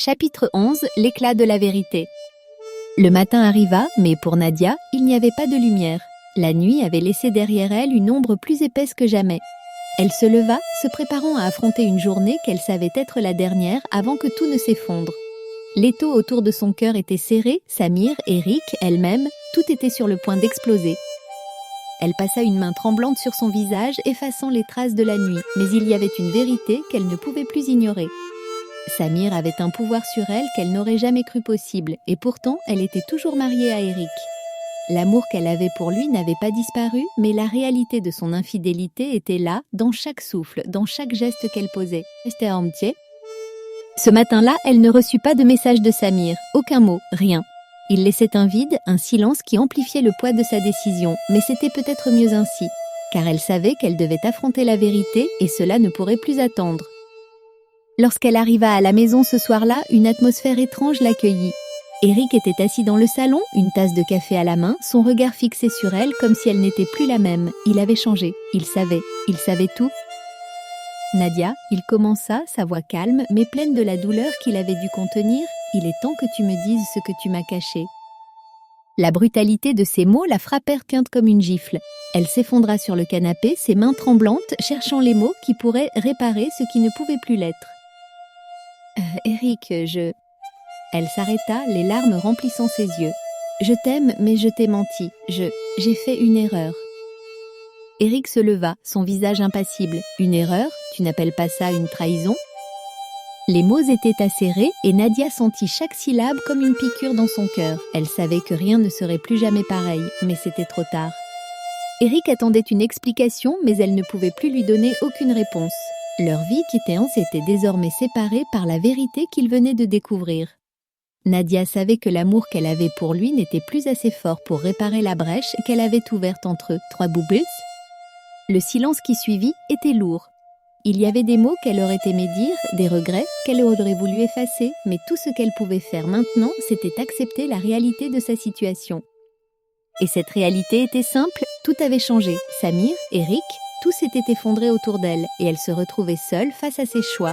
Chapitre 11, l'éclat de la vérité. Le matin arriva, mais pour Nadia, il n'y avait pas de lumière. La nuit avait laissé derrière elle une ombre plus épaisse que jamais. Elle se leva, se préparant à affronter une journée qu'elle savait être la dernière avant que tout ne s'effondre. L'étau autour de son cœur était serré, Samir, Eric, elle-même, tout était sur le point d'exploser. Elle passa une main tremblante sur son visage, effaçant les traces de la nuit, mais il y avait une vérité qu'elle ne pouvait plus ignorer. Samir avait un pouvoir sur elle qu'elle n'aurait jamais cru possible, et pourtant elle était toujours mariée à Eric. L'amour qu'elle avait pour lui n'avait pas disparu, mais la réalité de son infidélité était là, dans chaque souffle, dans chaque geste qu'elle posait. Ce matin-là, elle ne reçut pas de message de Samir, aucun mot, rien. Il laissait un vide, un silence qui amplifiait le poids de sa décision, mais c'était peut-être mieux ainsi, car elle savait qu'elle devait affronter la vérité et cela ne pourrait plus attendre. Lorsqu'elle arriva à la maison ce soir-là, une atmosphère étrange l'accueillit. Eric était assis dans le salon, une tasse de café à la main, son regard fixé sur elle comme si elle n'était plus la même. Il avait changé, il savait tout. Nadia, il commença, sa voix calme, mais pleine de la douleur qu'il avait dû contenir. Il est temps que tu me dises ce que tu m'as caché. La brutalité de ces mots la frappèrent comme une gifle. Elle s'effondra sur le canapé, ses mains tremblantes, cherchant les mots qui pourraient réparer ce qui ne pouvait plus l'être. Eric, Elle s'arrêta, les larmes remplissant ses yeux. Je t'aime, mais je t'ai menti. J'ai fait une erreur. Eric se leva, son visage impassible. Une erreur? Tu n'appelles pas ça une trahison? Les mots étaient acérés et Nadia sentit chaque syllabe comme une piqûre dans son cœur. Elle savait que rien ne serait plus jamais pareil, mais c'était trop tard. Eric attendait une explication, mais elle ne pouvait plus lui donner aucune réponse. Leur vie quittéance était désormais séparée par la vérité qu'il venait de découvrir. Nadia savait que l'amour qu'elle avait pour lui n'était plus assez fort pour réparer la brèche qu'elle avait ouverte entre eux. 3 boubles. Le silence qui suivit était lourd. Il y avait des mots qu'elle aurait aimé dire, des regrets qu'elle aurait voulu effacer, mais tout ce qu'elle pouvait faire maintenant, c'était accepter la réalité de sa situation. Et cette réalité était simple, tout avait changé. Samir, Eric, tout s'était effondré autour d'elle et elle se retrouvait seule face à ses choix.